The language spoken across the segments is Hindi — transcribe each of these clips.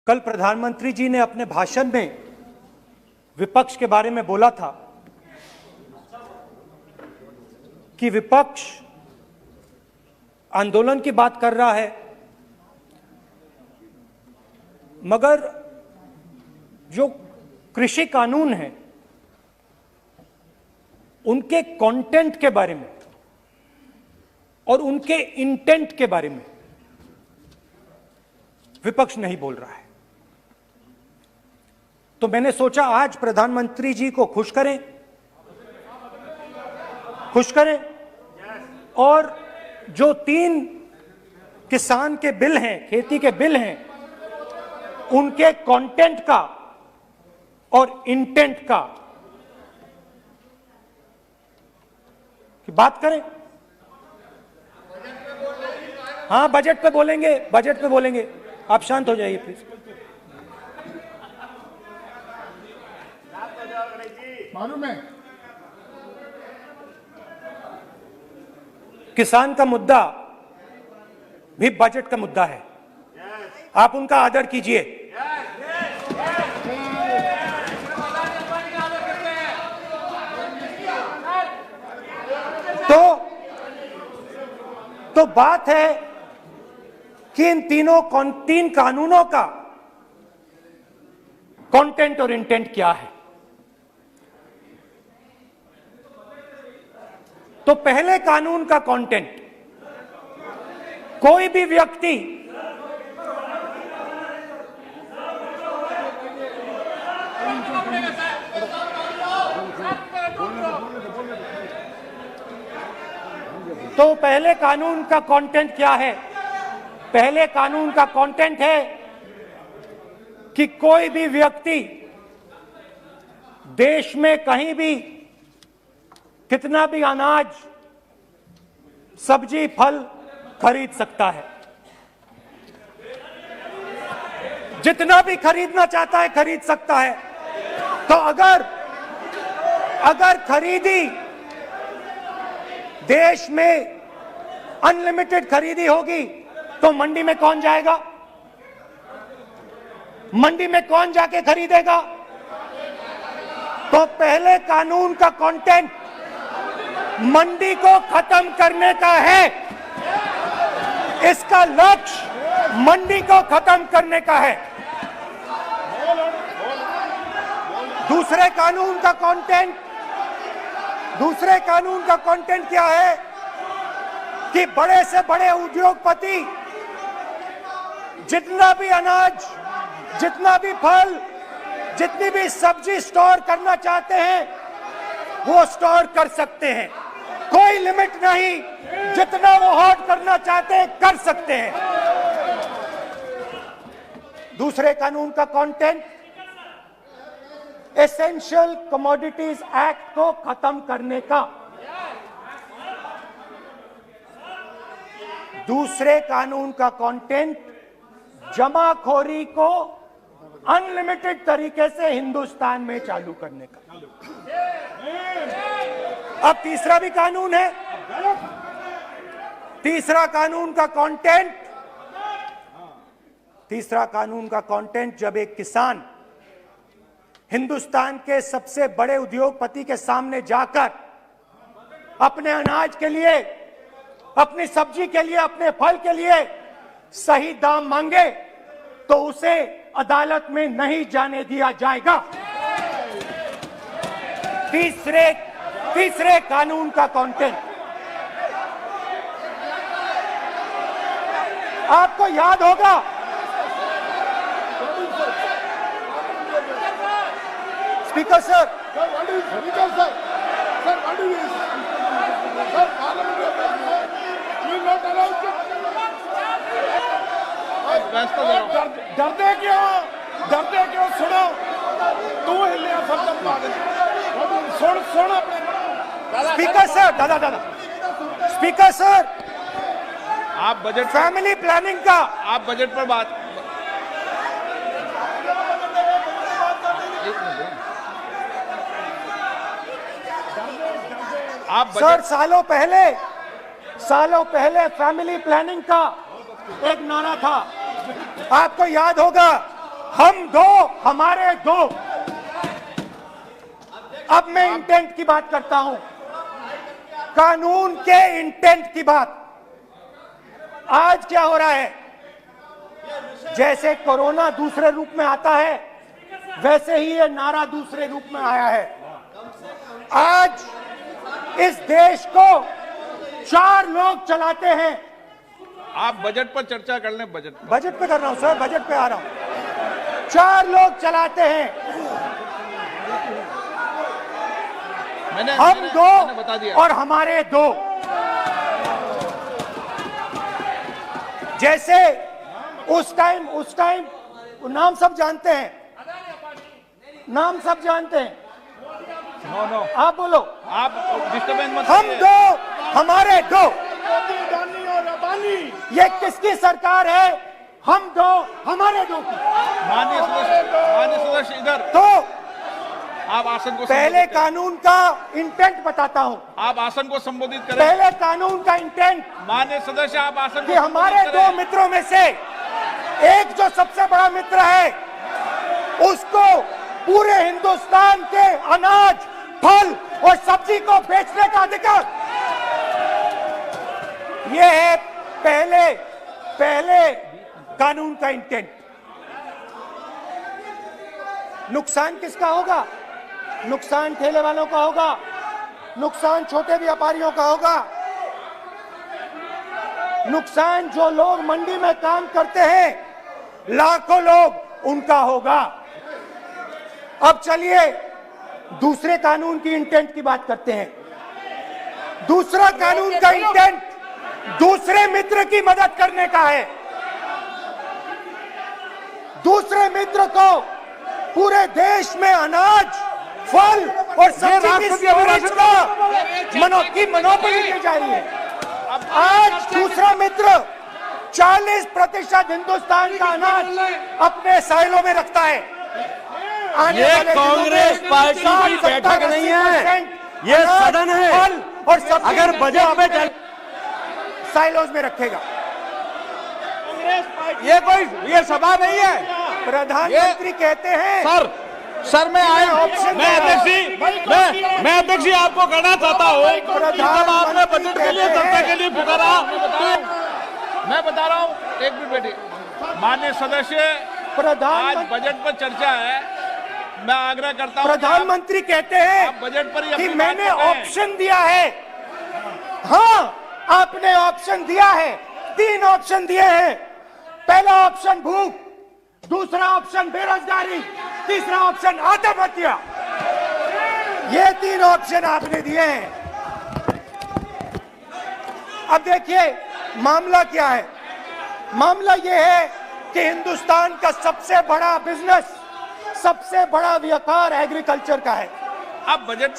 कल प्रधानमंत्री जी ने अपने भाषण में विपक्ष के बारे में बोला था कि विपक्ष आंदोलन की बात कर रहा है, मगर जो कृषि कानून है उनके कंटेंट के बारे में और उनके इंटेंट के बारे में विपक्ष नहीं बोल रहा है। तो मैंने सोचा आज प्रधानमंत्री जी को खुश करें और जो 3 किसान के बिल हैं, खेती के बिल हैं, उनके कंटेंट का और इंटेंट का की बात करें। हाँ, बजट पे बोलेंगे। आप शांत हो जाइए प्लीज। मालूम है किसान का मुद्दा भी बजट का मुद्दा है, आप उनका आदर कीजिए। तो बात है कि इन 3 कानूनों का कंटेंट और इंटेंट क्या है। तो पहले कानून का कंटेंट, कोई भी व्यक्ति तो पहले कानून का कंटेंट क्या है? पहले कानून का कंटेंट है कि कोई भी व्यक्ति देश में कहीं भी कितना भी अनाज, सब्जी, फल खरीद सकता है, जितना भी खरीदना चाहता है खरीद सकता है। तो अगर खरीदी देश में अनलिमिटेड खरीदी होगी तो मंडी में कौन जाएगा? मंडी में कौन जाके खरीदेगा? तो पहले कानून का कंटेंट मंडी को खत्म करने का है। इसका लक्ष्य मंडी को खत्म करने का है। दूसरे कानून का कंटेंट क्या है कि बड़े से बड़े उद्योगपति जितना भी अनाज, जितना भी फल, जितनी भी सब्जी स्टोर करना चाहते हैं वो स्टोर कर सकते हैं, कोई लिमिट नहीं, जितना वो होल्ड करना चाहते हैं कर सकते हैं। दूसरे कानून का कंटेंट एसेंशियल कमोडिटीज एक्ट को खत्म करने का। दूसरे कानून का कंटेंट जमाखोरी को अनलिमिटेड तरीके से हिंदुस्तान में चालू करने का। अब तीसरा भी कानून है। तीसरा कानून का कंटेंट जब एक किसान हिंदुस्तान के सबसे बड़े उद्योगपति के सामने जाकर अपने अनाज के लिए, अपनी सब्जी के लिए, अपने फल के लिए सही दाम मांगे तो उसे अदालत में नहीं जाने दिया जाएगा। तीसरे कानून का कंटेंट आपको याद होगा, स्पीकर सर, डरते क्यों? सुनो, तू हिलिया सब सुन अपने स्पीकर सर, दादा स्पीकर सर, आप बजट, फैमिली प्लानिंग का, आप बजट पर बात, आप सर, सालों पहले फैमिली प्लानिंग का एक नारा था, आपको याद होगा हम दो, हमारे दो। अब मैं इंटेंट की बात करता हूं, कानून के इंटेंट की बात। आज क्या हो रहा है, जैसे कोरोना दूसरे रूप में आता है, वैसे ही ये नारा दूसरे रूप में आया है। आज इस देश को 4 लोग चलाते हैं। आप बजट पर चर्चा कर लें। बजट पे कर रहा हूं सर, बजट पे आ रहा हूं। 4 लोग चलाते हैं, हम दो बता दिया। और हमारे दो। जैसे उस टाइम नाम सब जानते हैं, नाम सब जानते हैं। नो आप बोलो। आप डिस्टर्बेंस मत हम करिए। दो, हमारे दो। अदानी और अबानी। ये किसकी सरकार है? हम दो, हमारे दो की। माननीय सदस्य इधर। तो आप आसन को पहले संबोधित करें। कानून का इंटेंट बताता हूं। आप आसन को संबोधित करें। पहले कानून का इंटेंट माननीय सदस्य, आप आसन को कि हमारे संबोधित दो करें। मित्रों में से एक जो सबसे बड़ा मित्र है, उसको पूरे हिंदुस्तान के अनाज, फल और सब्जी को बेचने का अधिकार। यह है पहले कानून का इंटेंट। नुकसान किसका होगा? नुकसान ठेले वालों का होगा, नुकसान छोटे व्यापारियों का होगा, नुकसान जो लोग मंडी में काम करते हैं, लाखों लोग, उनका होगा। अब चलिए दूसरे कानून की इंटेंट की बात करते हैं। दूसरा कानून का इंटेंट दूसरे मित्र की मदद करने का है। दूसरे मित्र को पूरे देश में अनाज, फल और सब्जी की स्टोरेज की मोनोपोली दी जा रही है। आज दूसरा मित्र 40% हिंदुस्तान का अनाज अपने साइलों में रखता है। ये कांग्रेस पार्टी की बैठक नहीं है, ये सदन है। फल और सब्जी अगर बजट में साइलोज में रखेगा। ये सभा नहीं है। प्रधानमंत्री कहते हैं सर मैं अध्यक्ष जी आपको कहना चाहता हूँ, जब आपने बजट के लिए चर्चा के लिए पुकारा, मैं बता रहा हूँ, एक मिनट बैठिए। माननीय सदस्य, आज बजट पर चर्चा है। मैं आग्रह करता हूँ, प्रधानमंत्री कहते हैं आप बजट पर ही कि अपनी बात मैंने करें। ऑप्शन दिया है। हाँ, आपने ऑप्शन दिया है। 3 ऑप्शन दिए हैं। पहला ऑप्शन भूख, दूसरा ऑप्शन बेरोजगारी, तीसरा ऑप्शन आत्महत्या। ये 3 ऑप्शन आपने दिए हैं। अब देखिए मामला क्या है। मामला ये है कि हिंदुस्तान का सबसे बड़ा बिजनेस, सबसे बड़ा व्यापार एग्रीकल्चर का है। अब बजट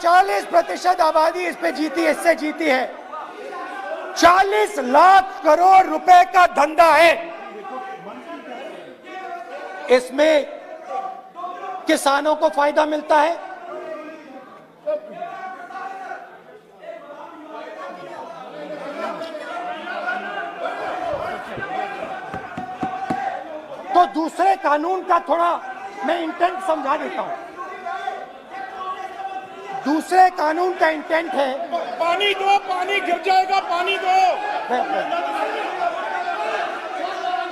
40% आबादी इस पे जीती है, इससे जीती है। 40 लाख करोड़ रुपए का धंधा है। इसमें किसानों को फायदा मिलता है, तो दूसरे कानून का थोड़ा मैं इंटेंट समझा देता हूं। दूसरे कानून का इंटेंट है, पानी दो, पानी गिर जाएगा, पानी दो।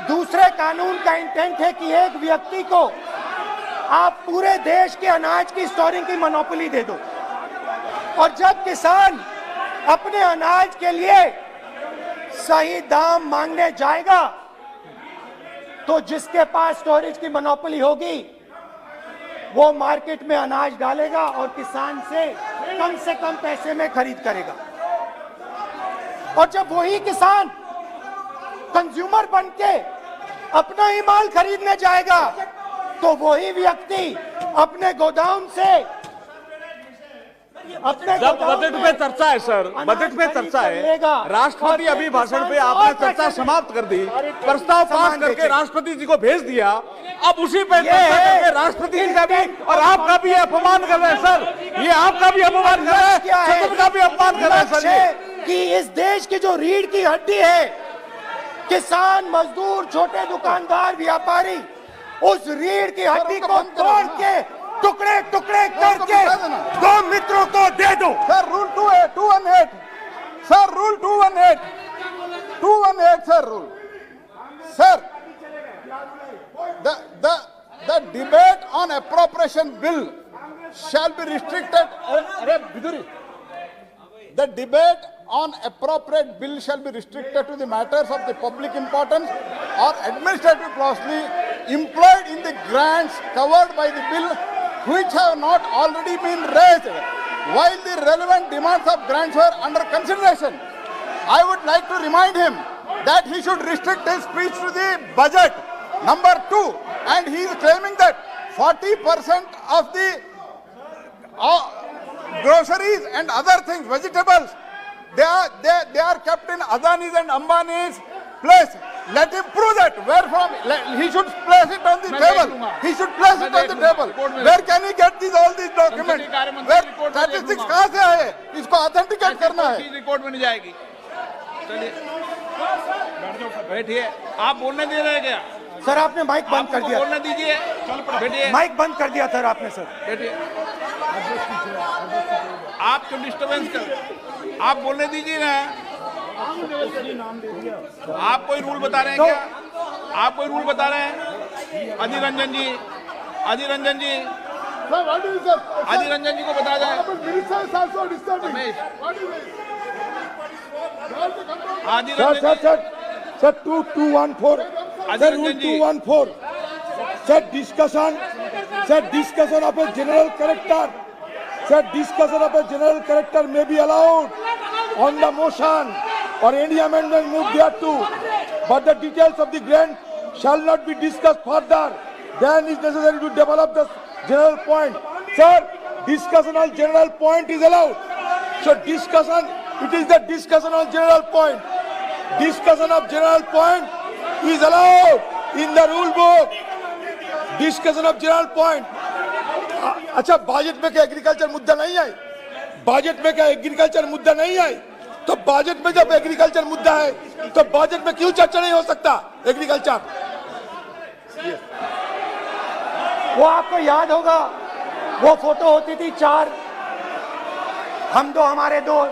दूसरे कानून का इंटेंट है कि एक व्यक्ति को आप पूरे देश के अनाज की स्टोरिंग की मोनोपोली दे दो, और जब किसान अपने अनाज के लिए सही दाम मांगने जाएगा, तो जिसके पास स्टोरेज की मोनोपोली होगी वो मार्केट में अनाज डालेगा और किसान से कम पैसे में खरीद करेगा। और जब वही किसान कंज्यूमर बनके अपना ही माल खरीदने जाएगा, तो वही व्यक्ति अपने गोदाम से जब बजट पे चर्चा है सर, बजट पे चर्चा है, राष्ट्रपति अभिभाषण पे आपने चर्चा समाप्त कर दी, प्रस्ताव पास करके राष्ट्रपति जी को भेज दिया। अब उसी पे चर्चा करके राष्ट्रपति जी का भी और आपका भी अपमान कर रहे हैं सर। ये आपका भी अपमान कर रहे हैं, सदन का भी अपमान कर रहे हैं सर। कि इस देश की जो रीढ़ की हड्डी है, किसान, मजदूर, छोटे दुकानदार, व्यापारी उस रीढ़ की हड्डी को तोड़ के टुकड़े टुकड़े करके दो मित्रों को दे दो। Sir rule 218 sir rule 218 sir rule sir the debate on appropriation bill shall be restricted. The debate on appropriate bill shall be restricted to the matters of the public importance or administrative clausely employed in the grants covered by the bill which have not already been raised while the relevant demands of grants were under consideration. I would like to remind him that he should restrict his speech to the budget. Number 2, and he is claiming that 40% of the groceries and other things, vegetables, they are kept in Adani's and Ambani's place. Let him prove that. Where from? He should place it on the table. He should place it on the table. Where can he get all these documents? Where statistics कहाँ से आए? इसको authenticate करना है. रिकॉर्ड में नहीं जाएगी। चलिए बैठिए। आप बोलने दे रहे हैं क्या? सर आपने माइक बंद कर दिया। बोलने दीजिए। बैठिए। माइक बंद कर दिया सर आपने। सर बैठिए। आप क्यों डिस्टर्बेंस कर? आप बोलने दीजिए ना। आप कोई रूल बता रहे हैं क्या? आप कोई रूल बता रहे हैं? अधीर रंजन जी, अधीर रंजन जी, अधीर रंजन जी को बता जाए। अधीर रंजन जी। Sir 2214. Sir rule 214. Sir discussion of a general character. Sir discussion of a general character may be allowed on the motion or any amendment moved thereto, but the details of the grant shall not be discussed further. Then it is necessary to develop the general point. Sir, discussion on general point is allowed. So discussion, it is the discussion on general point. Discussion of general point is allowed in the rule book. Discussion of general point. अच्छा बजट में क्या एग्रीकल्चर मुद्दा नहीं है? बजट में क्या एग्रीकल्चर मुद्दा नहीं है? तो बजट में जब एग्रीकल्चर मुद्दा है तो बजट में क्यों चर्चा नहीं हो सकता एग्रीकल्चर? वो आपको याद होगा, वो फोटो होती थी 4, हम दो हमारे दो।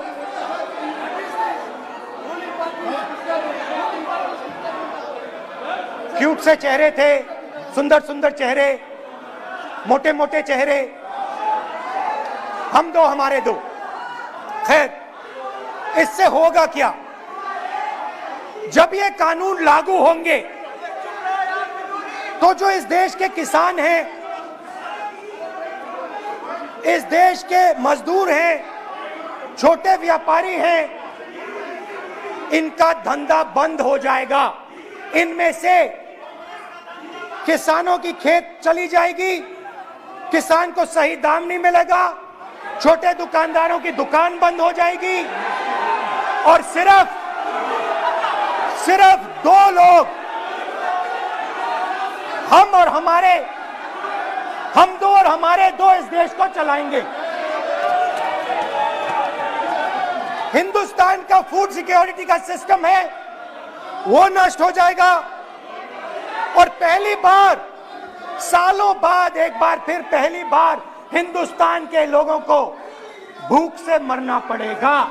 क्यूट से चेहरे थे, सुंदर सुंदर चेहरे, मोटे मोटे चेहरे, हम दो हमारे दो। खैर, इससे होगा क्या? जब ये कानून लागू होंगे तो जो इस देश के किसान हैं, इस देश के मजदूर हैं, छोटे व्यापारी हैं, इनका धंधा बंद हो जाएगा। इनमें से किसानों की खेत चली जाएगी, किसान को सही दाम नहीं मिलेगा, छोटे दुकानदारों की दुकान बंद हो जाएगी और सिर्फ 2 लोग, हम दो और हमारे दो इस देश को चलाएंगे। हिंदुस्तान का फूड सिक्योरिटी का सिस्टम है वो नष्ट हो जाएगा और पहली बार सालों बाद एक बार फिर पहली बार हिंदुस्तान के लोगों को भूख से मरना पड़ेगा।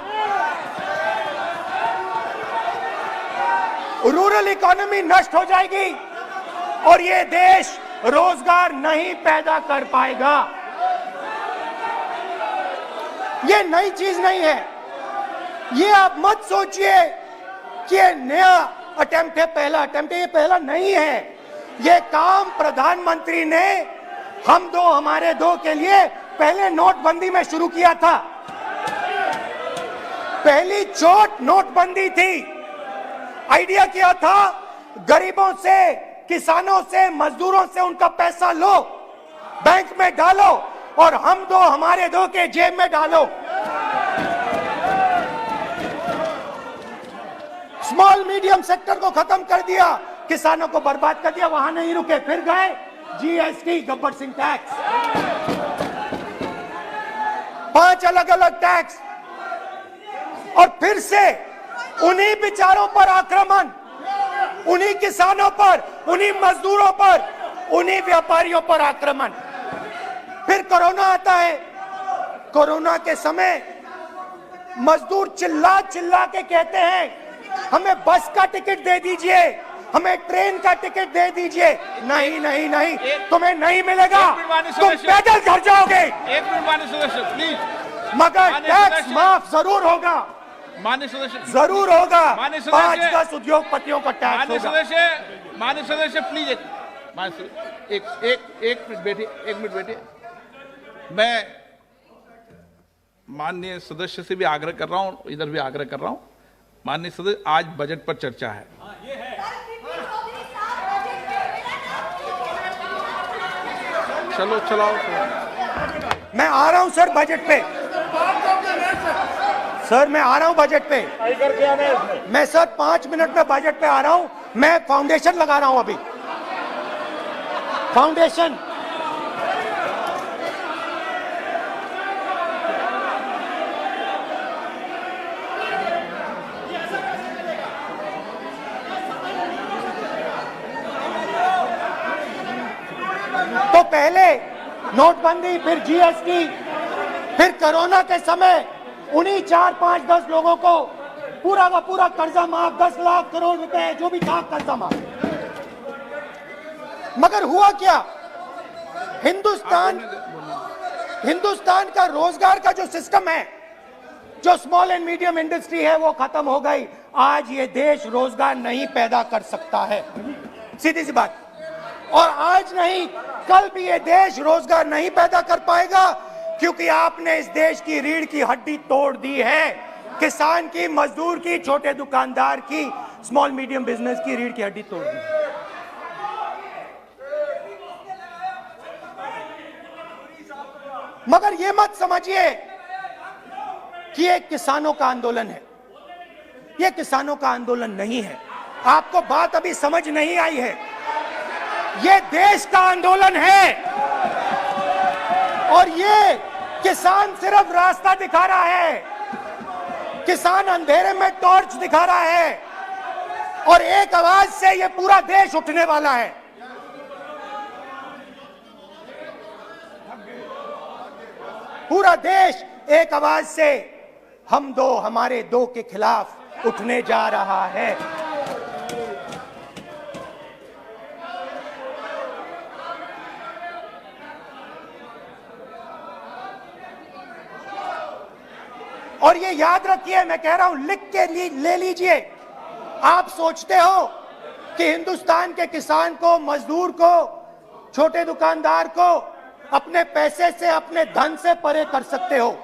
रूरल इकोनॉमी नष्ट हो जाएगी और ये देश रोजगार नहीं पैदा कर पाएगा। ये नई चीज नहीं है, ये आप मत सोचिए कि ये नया अटेम्प्ट है, पहला अटेम्प्ट है। ये पहला नहीं है, ये काम प्रधानमंत्री ने हम दो हमारे दो के लिए पहले नोटबंदी में शुरू किया था। पहली चोट नोटबंदी थी। आइडिया क्या था? गरीबों से, किसानों से, मजदूरों से उनका पैसा लो, बैंक में डालो और हम दो हमारे दो के जेब में डालो। स्मॉल मीडियम सेक्टर को खत्म कर दिया, किसानों को बर्बाद कर दिया। वहां नहीं रुके, फिर गए जीएसटी, गब्बर सिंह टैक्स, 5 अलग अलग टैक्स और फिर से उन्हीं विचारों पर आक्रमण। उन्हीं किसानों पर, उन्हीं मजदूरों पर, उन्हीं व्यापारियों पर आक्रमण। फिर कोरोना आता है। कोरोना के समय मजदूर चिल्ला चिल्ला के कहते हैं हमें बस का टिकट दे दीजिए, हमें ट्रेन का टिकट दे दीजिए। नहीं नहीं नहीं, तुम्हें नहीं मिलेगा, तुम पैदल घर जाओगे। एक मिनट माननीय सदस्य प्लीज। मगर टैक्स माफ जरूर होगा, माननीय सदस्य जरूर होगा। माननीय सदस्य 5-10 उद्योगपतियों का टैक्स माननीय होगा। सदस्य प्लीज एक मिनट बैठिए, एक मिनट बैठिए। मैं माननीय सदस्य से भी आग्रह कर रहा हूं, इधर भी आग्रह कर रहा हूं। माननीय सदस्य, आज बजट पर चर्चा है। चलो चलाओ। मैं आ रहा हूं सर बजट पे, सर मैं आ रहा हूं बजट पे। मैं सर 5 मिनट में बजट पे आ रहा हूं। मैं फाउंडेशन लगा रहा हूं अभी, फाउंडेशन। तो पहले नोटबंदी, फिर जीएसटी, फिर कोरोना के समय उन्हीं 4, 5, 10 लोगों को पूरा का पूरा कर्जा माफ, 10 लाख करोड़ रुपए जो भी था कर्जा माफ। मगर हुआ क्या? हिंदुस्तान का रोजगार का जो सिस्टम है, जो स्मॉल एंड मीडियम इंडस्ट्री है, वो खत्म हो गई। आज ये देश रोजगार नहीं पैदा कर सकता है, सीधी सी बात। और आज नहीं, कल भी ये देश रोजगार नहीं पैदा कर पाएगा, क्योंकि आपने इस देश की रीढ़ की हड्डी तोड़ दी है। किसान की, मजदूर की, छोटे दुकानदार की, स्मॉल मीडियम बिजनेस की रीढ़ की हड्डी तोड़ दी। मगर ये मत समझिए कि ये किसानों का आंदोलन है। ये किसानों का आंदोलन नहीं है। आपको बात अभी समझ नहीं आई है। ये देश का आंदोलन है और ये किसान सिर्फ रास्ता दिखा रहा है। किसान अंधेरे में टॉर्च दिखा रहा है और एक आवाज से ये पूरा देश उठने वाला है। पूरा देश एक आवाज से हम दो, हमारे दो के खिलाफ उठने जा रहा है। और ये याद रखिए, मैं कह रहा हूं, लिख के ले लीजिए। आप सोचते हो कि हिंदुस्तान के किसान को, मजदूर को, छोटे दुकानदार को अपने पैसे से, अपने धन से परे कर सकते हो,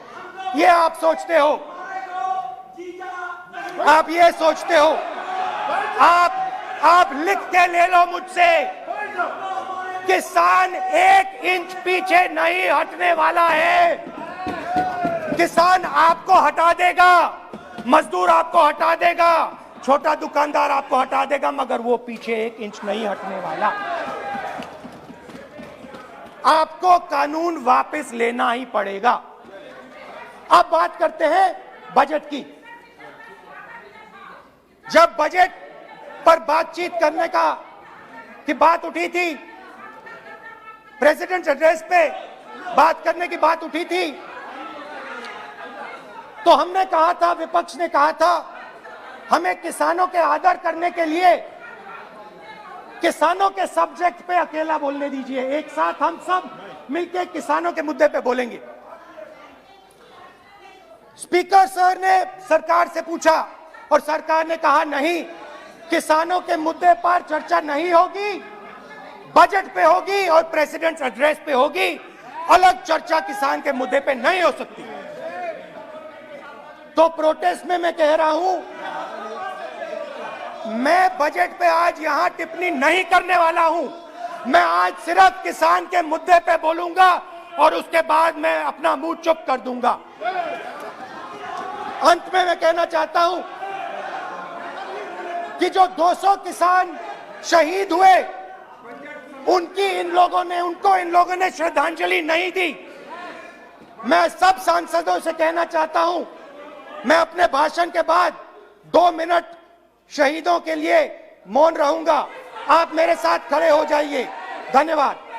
ये आप सोचते हो। आप ये सोचते हो। आप लिख के ले लो मुझसे, किसान 1 इंच पीछे नहीं हटने वाला है। किसान आपको हटा देगा, मजदूर आपको हटा देगा, छोटा दुकानदार आपको हटा देगा, मगर वो पीछे 1 इंच नहीं हटने वाला। आपको कानून वापस लेना ही पड़ेगा। अब बात करते हैं बजट की। जब बजट पर बातचीत करने की बात उठी थी, प्रेसिडेंट एड्रेस पे बात करने की बात उठी थी, तो हमने कहा था, विपक्ष ने कहा था, हमें किसानों के आदर करने के लिए किसानों के सब्जेक्ट पे अकेला बोलने दीजिए। एक साथ हम सब मिलकर किसानों के मुद्दे पे बोलेंगे। स्पीकर सर ने सरकार से पूछा और सरकार ने कहा नहीं, किसानों के मुद्दे पर चर्चा नहीं होगी, बजट पे होगी और प्रेसिडेंट एड्रेस पे होगी। अलग चर्चा किसान के मुद्दे पे नहीं हो सकती। तो प्रोटेस्ट में मैं कह रहा हूं, मैं बजट पे आज यहां टिप्पणी नहीं करने वाला हूं। मैं आज सिर्फ किसान के मुद्दे पे बोलूंगा और उसके बाद मैं अपना मुंह चुप कर दूंगा। अंत में मैं कहना चाहता हूं कि जो 200 किसान शहीद हुए, उनको इन लोगों ने श्रद्धांजलि नहीं दी। मैं सब सांसदों से कहना चाहता हूं, मैं अपने भाषण के बाद 2 मिनट शहीदों के लिए मौन रहूंगा। आप मेरे साथ खड़े हो जाइए। धन्यवाद।